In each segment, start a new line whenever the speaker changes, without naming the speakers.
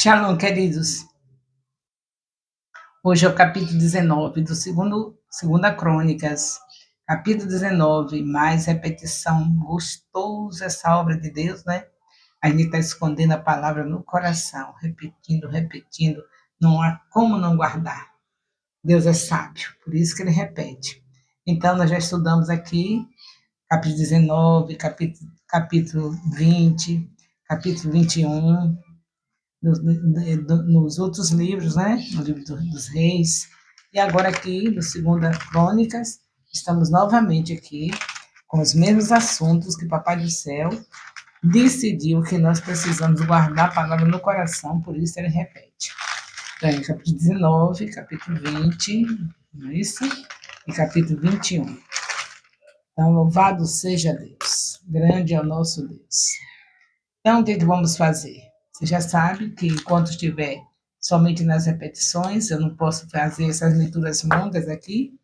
Shalom, queridos. Hoje é o capítulo 19 do segunda Crônicas. Capítulo 19, mais repetição. Gostoso essa obra de Deus, né? A gente está escondendo a palavra no coração, repetindo, repetindo. Não há como não guardar. Deus é sábio, por isso que ele repete. Então, nós já estudamos aqui capítulo 19, capítulo 20, capítulo 21, nos outros livros, né? No livro dos Reis. E agora aqui, no Segunda Crônicas, estamos novamente aqui com os mesmos assuntos que Papai do Céu decidiu que nós precisamos guardar a palavra no coração, por isso ele repete. Então, capítulo 19, capítulo 20, não é isso? E capítulo 21. Então, louvado seja Deus. Grande é o nosso Deus. Então, o que vamos fazer? Você já sabe que enquanto estiver somente nas repetições, eu não posso fazer essas leituras longas aqui,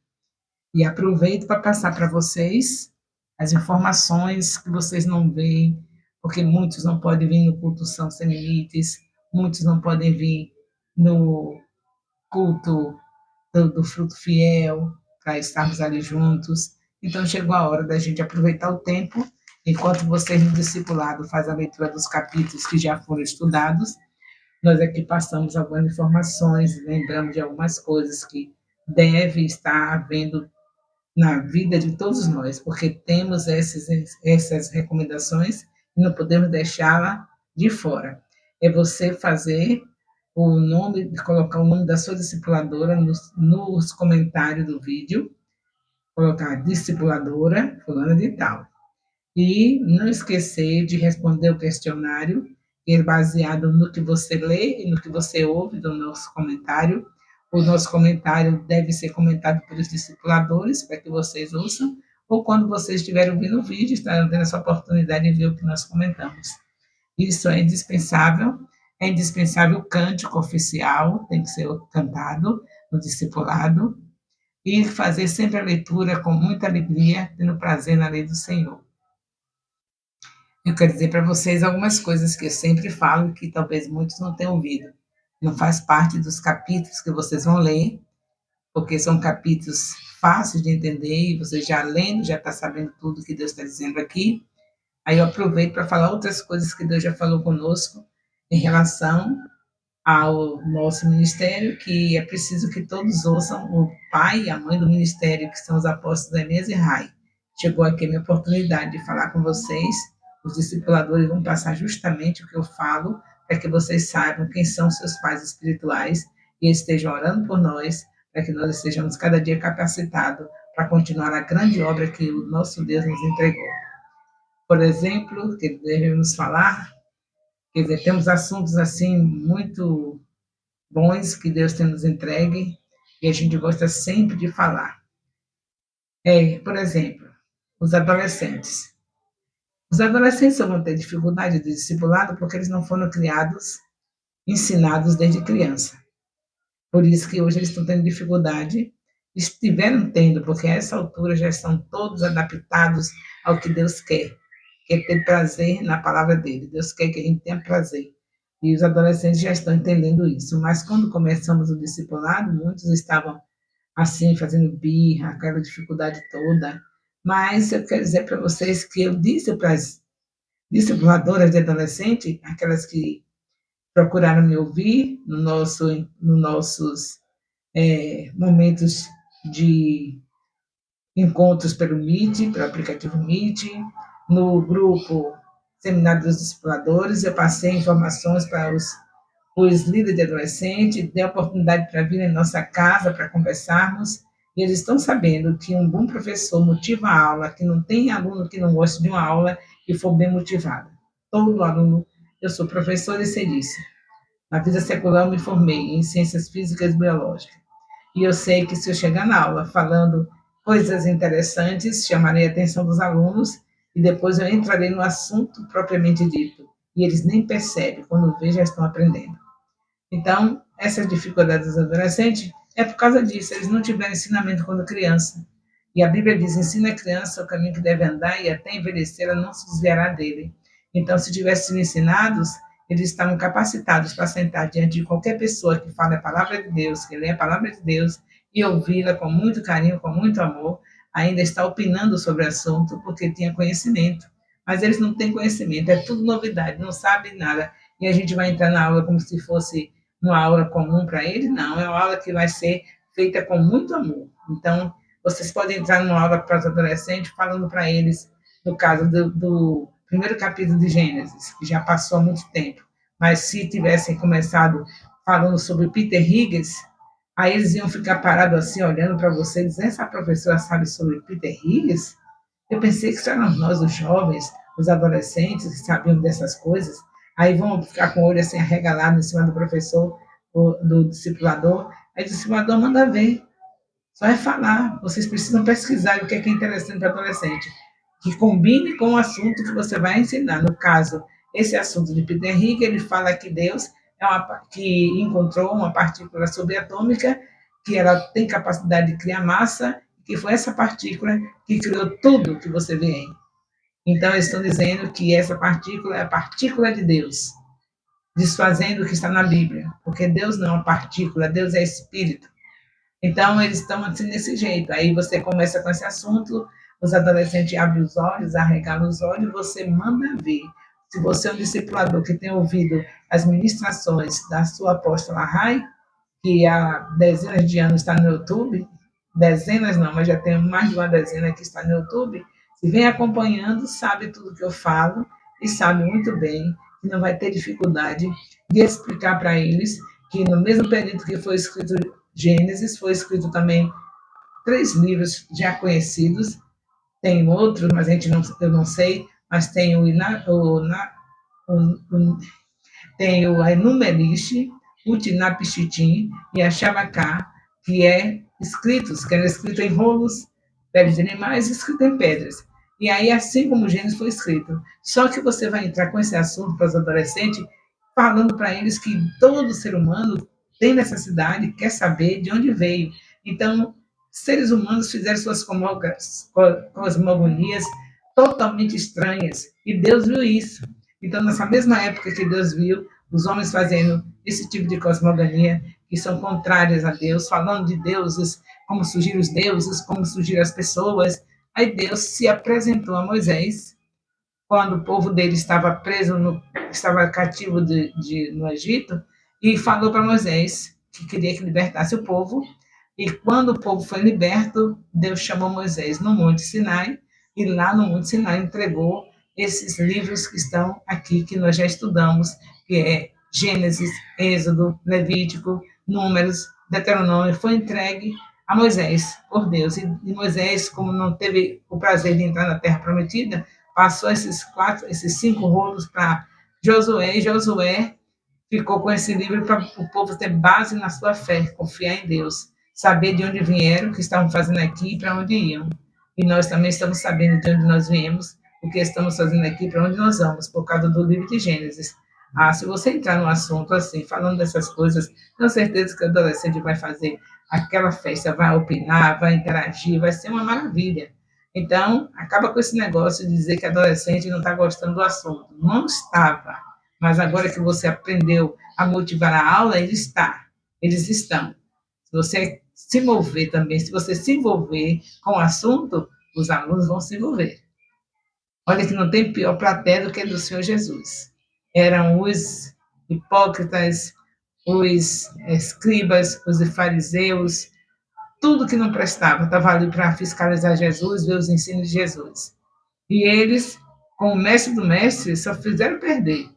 e aproveito para passar para vocês as informações que vocês não veem, porque muitos não podem vir no culto São Sem Limites, muitos não podem vir no culto do Fruto Fiel, para estarmos ali juntos. Então, chegou a hora da gente aproveitar o tempo, enquanto vocês no discipulado fazem a leitura dos capítulos que já foram estudados, nós aqui passamos algumas informações, lembramos de algumas coisas que deve estar havendo na vida de todos nós, porque temos essas recomendações e não podemos deixá-la de fora. É você fazer o nome, colocar o nome da sua discipuladora nos comentários do vídeo, colocar discipuladora, fulana de tal. E não esquecer de responder o questionário, que é baseado no que você lê e no que você ouve do nosso comentário. O nosso comentário deve ser comentado pelos discipuladores, para que vocês ouçam, ou quando vocês estiverem ouvindo o vídeo, estarão tendo essa oportunidade de ver o que nós comentamos. Isso é indispensável o cântico oficial, tem que ser cantado no discipulado, e fazer sempre a leitura com muita alegria, tendo prazer na lei do Senhor. Eu quero dizer para vocês algumas coisas que eu sempre falo que talvez muitos não tenham ouvido. Não faz parte dos capítulos que vocês vão ler, porque são capítulos fáceis de entender e você já lendo, já está sabendo tudo que Deus está dizendo aqui. Aí eu aproveito para falar outras coisas que Deus já falou conosco em relação ao nosso ministério, que é preciso que todos ouçam o pai e a mãe do ministério, que são os apóstolos Enéas e Rai. Chegou aqui a minha oportunidade de falar com vocês. Os discipuladores vão passar justamente o que eu falo, para que vocês saibam quem são seus pais espirituais e estejam orando por nós, para que nós estejamos cada dia capacitados para continuar a grande obra que o nosso Deus nos entregou. Por exemplo, que devemos falar, quer dizer, temos assuntos assim muito bons que Deus tem nos entregue e a gente gosta sempre de falar. Por exemplo, os adolescentes. Os adolescentes vão ter dificuldade de discipulado porque eles não foram criados, ensinados desde criança. Por isso que hoje eles estão tendo dificuldade, estiveram tendo, porque a essa altura já estão todos adaptados ao que Deus quer ter prazer na palavra dele. Deus quer que a gente tenha prazer. E os adolescentes já estão entendendo isso. Mas quando começamos o discipulado, muitos estavam assim, fazendo birra, aquela dificuldade toda. Mas eu quero dizer para vocês que eu disse para as discipuladoras de adolescente, aquelas que procuraram me ouvir nos nossos momentos de encontros pelo Meet, pelo aplicativo Meet, no grupo Seminário dos Discipuladores, eu passei informações para os líderes de adolescente, dei a oportunidade para vir em nossa casa para conversarmos, e eles estão sabendo que um bom professor motiva a aula, que não tem aluno que não goste de uma aula e for bem motivado. Todo aluno, eu sou professora e sei disso. Na vida secular eu me formei em ciências físicas e biológicas. E eu sei que se eu chegar na aula falando coisas interessantes, chamarei a atenção dos alunos e depois eu entrarei no assunto propriamente dito. E eles nem percebem, quando vê, já estão aprendendo. Então, essas dificuldades dos adolescentes é por causa disso, eles não tiveram ensinamento quando criança. E a Bíblia diz, ensina a criança o caminho que deve andar e até envelhecer ela não se desviará dele. Então, se tivessem sido ensinados, eles estavam capacitados para sentar diante de qualquer pessoa que fale a palavra de Deus, que lê a palavra de Deus e ouvi-la com muito carinho, com muito amor, ainda está opinando sobre o assunto porque tinha conhecimento. Mas eles não têm conhecimento, é tudo novidade, não sabem nada. E a gente vai entrar na aula como se fosse uma aula comum para eles? Não, é uma aula que vai ser feita com muito amor. Então, vocês podem entrar numa aula para os adolescentes falando para eles, no caso do primeiro capítulo de Gênesis, que já passou há muito tempo, mas se tivessem começado falando sobre Peter Higgins, aí eles iam ficar parados assim, olhando para você, e dizendo, essa professora sabe sobre Peter Higgins? Eu pensei que só éramos nós, os jovens, os adolescentes, que sabiam dessas coisas. Aí vão ficar com o olho assim arregalado em cima do professor, do discipulador. Aí o discipulador manda ver. Só é falar. Vocês precisam pesquisar o que é interessante para o adolescente. Que combine com o assunto que você vai ensinar. No caso, esse assunto de Peter Higgs, ele fala que Deus que encontrou uma partícula subatômica que ela tem capacidade de criar massa, que foi essa partícula que criou tudo que você vê aí. Então, eles estão dizendo que essa partícula é a partícula de Deus, desfazendo o que está na Bíblia, porque Deus não é uma partícula, Deus é espírito. Então, eles estão assim desse jeito. Aí você começa com esse assunto, os adolescentes abrem os olhos, arregalam os olhos, você manda ver. Se você é um discipulador que tem ouvido as ministrações da sua apóstola Rai, que há dezenas de anos está no YouTube, dezenas não, mas já tem mais de uma dezena que está no YouTube, se vem acompanhando, sabe tudo que eu falo e sabe muito bem que não vai ter dificuldade de explicar para eles que no mesmo período que foi escrito Gênesis, foi escrito também 3 livros já conhecidos, tem outros, mas a gente não, eu não sei, mas tem tem o Enumerish, o Tinapichitim e a Xabacá, que era escrito em rolos, peles de animais, escrito em pedras. E aí, assim como o Gênesis foi escrito. Só que você vai entrar com esse assunto para os adolescentes, falando para eles que todo ser humano tem necessidade, quer saber de onde veio. Então, seres humanos fizeram suas cosmogonias totalmente estranhas, e Deus viu isso. Então, nessa mesma época que Deus viu os homens fazendo esse tipo de cosmogonia, que são contrárias a Deus, falando de deuses, como surgiram os deuses, como surgiram as pessoas, aí Deus se apresentou a Moisés, quando o povo dele estava preso, estava cativo no Egito, e falou para Moisés que queria que libertasse o povo. E quando o povo foi liberto, Deus chamou Moisés no Monte Sinai, e lá no Monte Sinai entregou esses livros que estão aqui, que nós já estudamos, que é Gênesis, Êxodo, Levítico, Números, Deuteronômio, foi entregue a Moisés por Deus. E Moisés, como não teve o prazer de entrar na Terra Prometida, passou esses 5 rolos para Josué, e Josué ficou com esse livro para o povo ter base na sua fé, confiar em Deus, saber de onde vieram, o que estavam fazendo aqui e para onde iam. E nós também estamos sabendo de onde nós viemos, o que estamos fazendo aqui, para onde nós vamos, por causa do livro de Gênesis. Ah, se você entrar num assunto assim, falando dessas coisas, tenho certeza que o adolescente vai fazer aquela festa, vai opinar, vai interagir, vai ser uma maravilha. Então, acaba com esse negócio de dizer que adolescente não está gostando do assunto. Não estava. Mas agora que você aprendeu a motivar a aula, eles estão. Se você se mover também, se você se envolver com o assunto, os alunos vão se envolver. Olha que não tem pior plateia do que a do Senhor Jesus. Eram os hipócritas, os escribas, os fariseus, tudo que não prestava estava ali para fiscalizar Jesus, ver os ensinos de Jesus. E eles, com o mestre do mestre, só fizeram perder.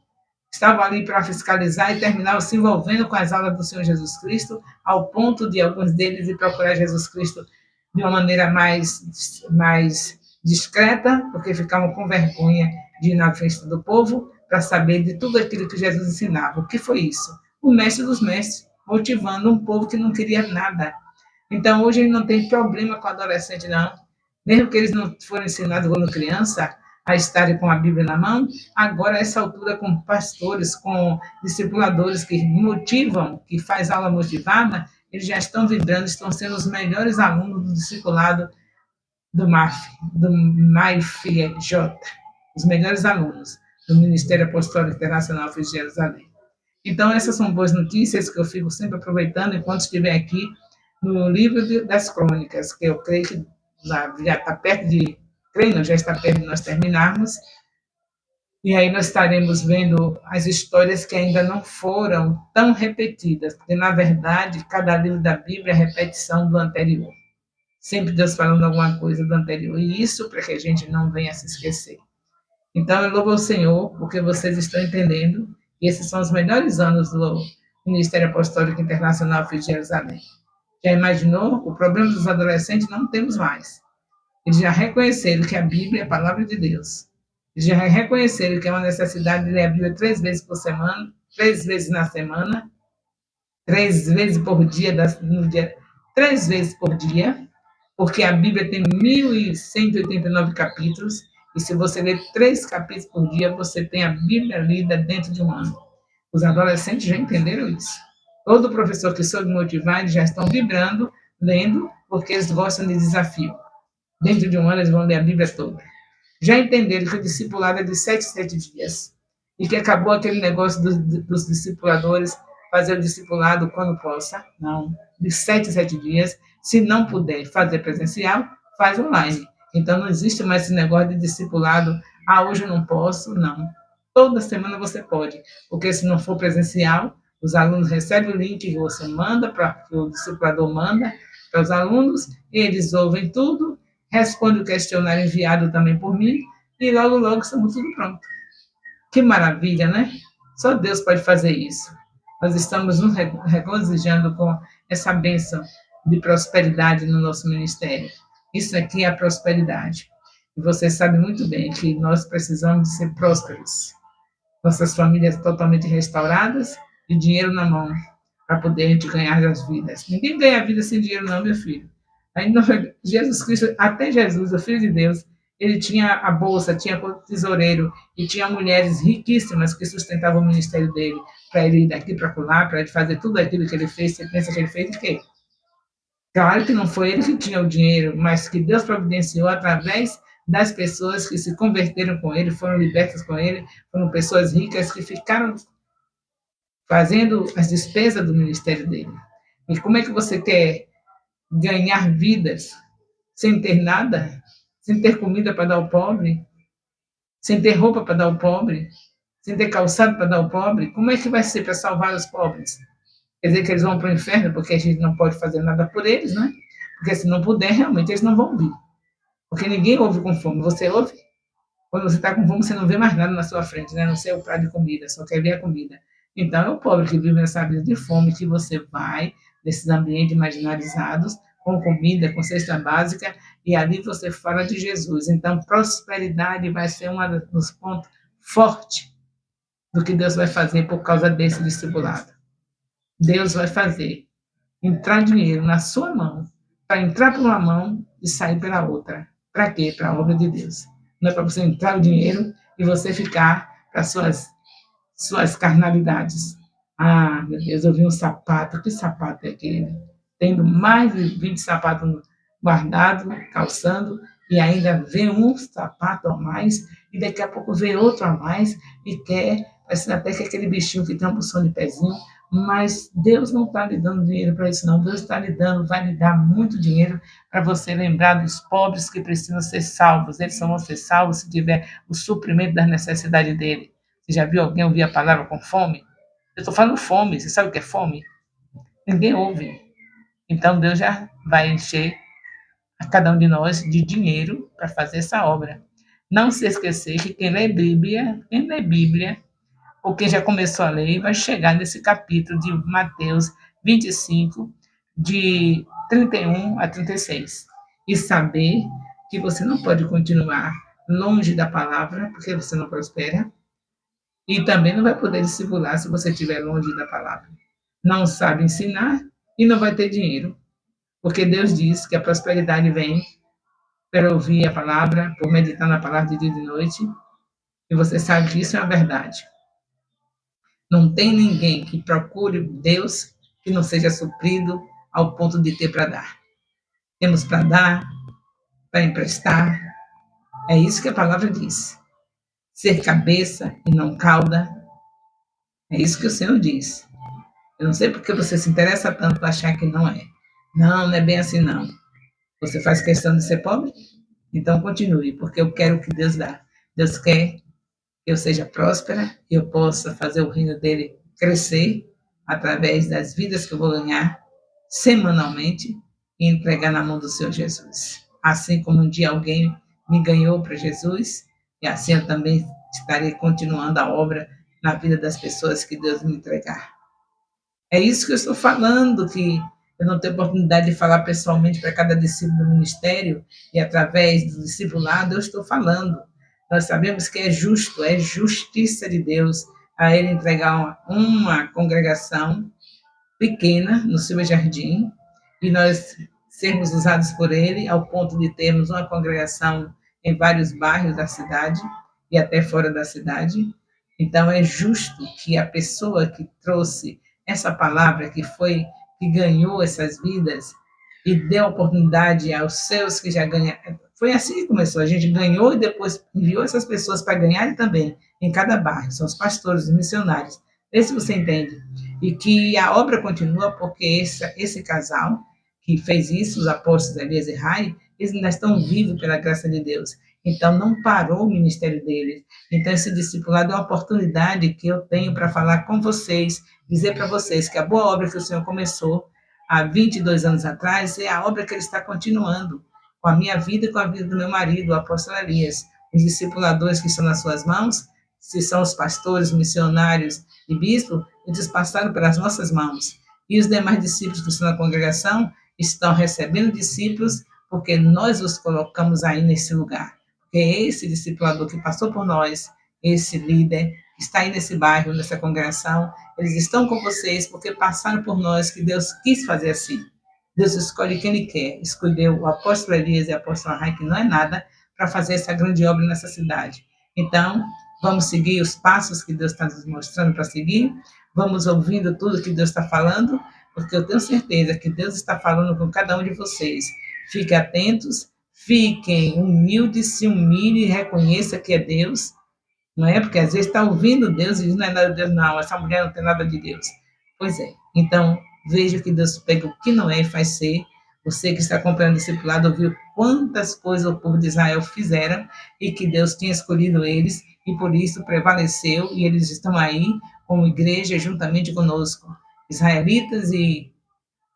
Estavam ali para fiscalizar e terminavam se envolvendo com as aulas do Senhor Jesus Cristo, ao ponto de alguns deles ir procurar Jesus Cristo de uma maneira mais discreta, porque ficavam com vergonha de ir na frente do povo para saber de tudo aquilo que Jesus ensinava. O que foi isso? O mestre dos mestres, motivando um povo que não queria nada. Então, hoje ele não tem problema com o adolescente, não. Mesmo que eles não foram ensinados quando criança a estarem com a Bíblia na mão, agora, a essa altura, com pastores, com discipuladores que motivam, que faz aula motivada, eles já estão vibrando, estão sendo os melhores alunos do discipulado do MAF, do MAIFJ, os melhores alunos. do Ministério Apostólico Internacional de Jerusalém. Então, essas são boas notícias que eu fico sempre aproveitando enquanto estiver aqui no livro das crônicas, que eu creio que já está perto de, creio não, já está perto de nós terminarmos, e aí nós estaremos vendo as histórias que ainda não foram tão repetidas, porque, na verdade, cada livro da Bíblia é a repetição do anterior. Sempre Deus falando alguma coisa do anterior, e isso para que a gente não venha se esquecer. Então, eu louvo ao Senhor, porque vocês estão entendendo, e esses são os melhores anos do Ministério Apostólico Internacional de Jerusalém. Já imaginou? O problema dos adolescentes não temos mais. Eles já reconheceram que a Bíblia é a palavra de Deus. Eles já reconheceram que é uma necessidade de ler a Bíblia 3 vezes por semana, 3 vezes na semana, 3 vezes por dia, no dia 3 vezes por dia, porque a Bíblia tem 1.189 capítulos, e se você ler 3 capítulos por dia, você tem a Bíblia lida dentro de um ano. Os adolescentes já entenderam isso. Todo professor que soube motivar, eles já estão vibrando, lendo, porque eles gostam de desafio. Dentro de um ano, eles vão ler a Bíblia toda. Já entenderam que o discipulado é de 7 em 7 dias, e que acabou aquele negócio dos discipuladores fazer o discipulado quando possa. Não, de 7 em 7 dias. Se não puder fazer presencial, faz online. Então, não existe mais esse negócio de discipulado. Ah, hoje eu não posso. Não. Toda semana você pode, porque se não for presencial, os alunos recebem o link que você manda, que o discipulador manda para os alunos, eles ouvem tudo, respondem o questionário enviado também por mim, e logo, logo estamos tudo pronto. Que maravilha, né? Só Deus pode fazer isso. Nós estamos nos regozijando com essa bênção de prosperidade no nosso ministério. Isso aqui é a prosperidade. E você sabe muito bem que nós precisamos de ser prósperos. Nossas famílias totalmente restauradas e dinheiro na mão para poder a gente ganhar as vidas. Ninguém ganha a vida sem dinheiro, não, meu filho. Ainda Jesus Cristo, até Jesus, o Filho de Deus, ele tinha a bolsa, tinha o tesoureiro e tinha mulheres riquíssimas que sustentavam o ministério dele para ele ir daqui para lá, para ele fazer tudo aquilo que ele fez. Você pensa que ele fez o quê? Claro que não foi ele que tinha o dinheiro, mas que Deus providenciou através das pessoas que se converteram com ele, foram libertas com ele, foram pessoas ricas que ficaram fazendo as despesas do ministério dele. E como é que você quer ganhar vidas sem ter nada, sem ter comida para dar ao pobre, sem ter roupa para dar ao pobre, sem ter calçado para dar ao pobre? Como é que vai ser para salvar os pobres? Quer dizer que eles vão para o inferno porque a gente não pode fazer nada por eles, né? Porque se não puder, realmente eles não vão vir. Porque ninguém ouve com fome. Você ouve? Quando você está com fome, você não vê mais nada na sua frente, né? Não sei o prato de comida, só quer ver a comida. Então, é o pobre que vive nessa vida de fome que você vai, nesses ambientes marginalizados, com comida, com cesta básica, e ali você fala de Jesus. Então, prosperidade vai ser um dos pontos fortes do que Deus vai fazer por causa desse discipulado. Deus vai fazer entrar dinheiro na sua mão, para entrar por uma mão e sair pela outra. Para quê? Para a obra de Deus. Não é para você entrar o dinheiro e você ficar para suas carnalidades. Ah, meu Deus, eu vi um sapato. Que sapato é aquele? Tendo mais de 20 sapatos guardados, calçando, e ainda vê um sapato a mais, e daqui a pouco vê outro a mais, e quer, parece até que é aquele bichinho que tem um pulsão de pezinho, mas Deus não está lhe dando dinheiro para isso, não. Deus está lhe dando, vai lhe dar muito dinheiro para você lembrar dos pobres que precisam ser salvos. Eles só vão ser salvos se tiver o suprimento das necessidades dele. Você já viu alguém ouvir a palavra com fome? Eu estou falando fome. Você sabe o que é fome? Ninguém ouve. Então Deus já vai encher a cada um de nós de dinheiro para fazer essa obra. Não se esquecer que quem lê Bíblia, ou quem já começou a ler, vai chegar nesse capítulo de Mateus 25, de 31 a 36. E saber que você não pode continuar longe da palavra, porque você não prospera, e também não vai poder discipular se você estiver longe da palavra. Não sabe ensinar e não vai ter dinheiro. Porque Deus diz que a prosperidade vem para ouvir a palavra, por meditar na palavra de dia e de noite. E você sabe que isso é a verdade. Não tem ninguém que procure Deus que não seja suprido ao ponto de ter para dar. Temos para dar, para emprestar. É isso que a palavra diz. ser cabeça e não cauda. É isso que o Senhor diz. Eu não sei porque você se interessa tanto para achar que não é. Não, não é bem assim, não. Você faz questão de ser pobre? Então continue, porque eu quero o que Deus dá. Deus quer que eu seja próspera e eu possa fazer o reino dele crescer através das vidas que eu vou ganhar semanalmente e entregar na mão do Senhor Jesus. Assim como um dia alguém me ganhou para Jesus, e assim eu também estarei continuando a obra na vida das pessoas que Deus me entregar. É isso que eu estou falando, que eu não tenho oportunidade de falar pessoalmente para cada discípulo do ministério, e através do discipulado eu estou falando. Nós sabemos que é justo, é justiça de Deus a ele entregar uma congregação pequena no seu jardim e nós sermos usados por ele ao ponto de termos uma congregação em vários bairros da cidade e até fora da cidade. Então é justo que a pessoa que trouxe essa palavra, que ganhou essas vidas e deu oportunidade aos seus que já ganharam. Foi assim que começou. A gente ganhou e depois enviou essas pessoas para ganharem também em cada bairro. São os pastores, os missionários. Vê se você entende. E que a obra continua porque esse casal que fez isso, os apóstolos Elias e Rai, eles ainda estão vivos pela graça de Deus. Então, não parou o ministério deles. Então, esse discipulado é uma oportunidade que eu tenho para falar com vocês, dizer para vocês que a boa obra que o Senhor começou há 22 anos atrás é a obra que ele está continuando com a minha vida e com a vida do meu marido, o apóstolo Elias. Os discipuladores que estão nas suas mãos, se são os pastores, missionários e bispos, eles passaram pelas nossas mãos. E os demais discípulos que estão na congregação estão recebendo discípulos porque nós os colocamos aí nesse lugar. Porque esse discipulador que passou por nós, esse líder que está aí nesse bairro, nessa congregação, eles estão com vocês porque passaram por nós, que Deus quis fazer assim. Deus escolhe quem Ele quer. Escolheu o apóstolo Elias e a apóstola Rai, que não é nada, para fazer essa grande obra nessa cidade. Então, vamos seguir os passos que Deus está nos mostrando para seguir, vamos ouvindo tudo que Deus está falando, porque eu tenho certeza que Deus está falando com cada um de vocês. Fiquem atentos, fiquem humildes, se humilhem e reconheça que é Deus, não é? Porque às vezes está ouvindo Deus e diz, não é nada de Deus, não, essa mulher não tem nada de Deus. Pois é. Então, veja que Deus pega o que não é e faz ser. Você que está acompanhando o discipulado ouviu quantas coisas o povo de Israel fizeram e que Deus tinha escolhido eles e por isso prevaleceu e eles estão aí como igreja juntamente conosco, israelitas e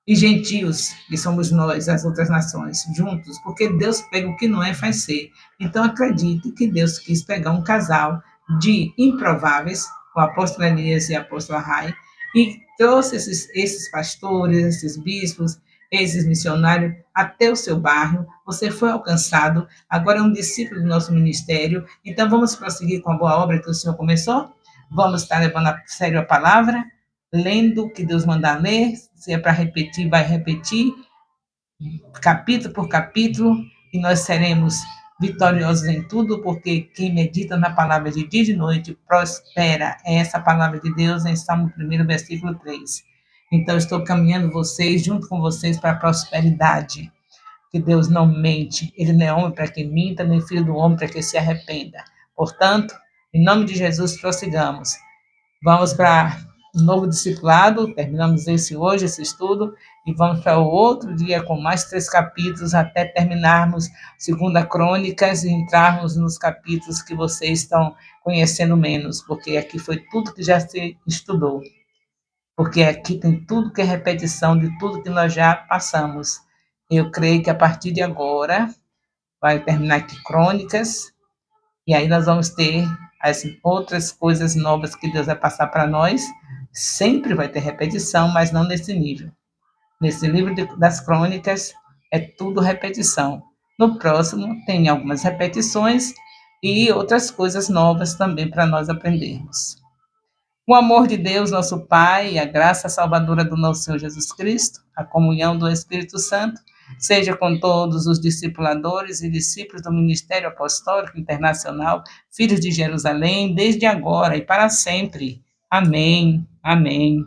gentios, que somos nós, as outras nações, juntos, porque Deus pega o que não é e faz ser. Então acredite que Deus quis pegar um casal de improváveis, o apóstolo Elias e a apóstola Rai, e trouxe esses pastores, esses bispos, esses missionários até o seu bairro. Você foi alcançado, agora é um discípulo do nosso ministério. Então vamos prosseguir com a boa obra que o Senhor começou? Vamos estar levando a sério a palavra, lendo o que Deus mandar ler, se é para repetir, vai repetir, capítulo por capítulo, e nós seremos vitoriosos em tudo, porque quem medita na palavra de dia e de noite prospera. É essa palavra de Deus em Salmo 1, versículo 3. Então, estou caminhando vocês, junto com vocês, para a prosperidade, que Deus não mente, ele não é homem para que minta, nem filho do homem para que se arrependa. Portanto, em nome de Jesus, prossigamos. Vamos para um novo discipulado, terminamos esse hoje, esse estudo, e vamos para o outro dia com mais 3 capítulos, até terminarmos 2 Crônicas e entrarmos nos capítulos que vocês estão conhecendo menos, porque aqui foi tudo que já se estudou. Porque aqui tem tudo que é repetição de tudo que nós já passamos. Eu creio que a partir de agora vai terminar aqui Crônicas, e aí nós vamos ter as outras coisas novas que Deus vai passar para nós. Sempre vai ter repetição, mas não nesse nível. Nesse livro das crônicas é tudo repetição. No próximo tem algumas repetições e outras coisas novas também para nós aprendermos. O amor de Deus, nosso Pai, a graça salvadora do nosso Senhor Jesus Cristo, a comunhão do Espírito Santo, seja com todos os discipuladores e discípulos do Ministério Apostólico Internacional, Filhos de Jerusalém, desde agora e para sempre. Amém. Amém.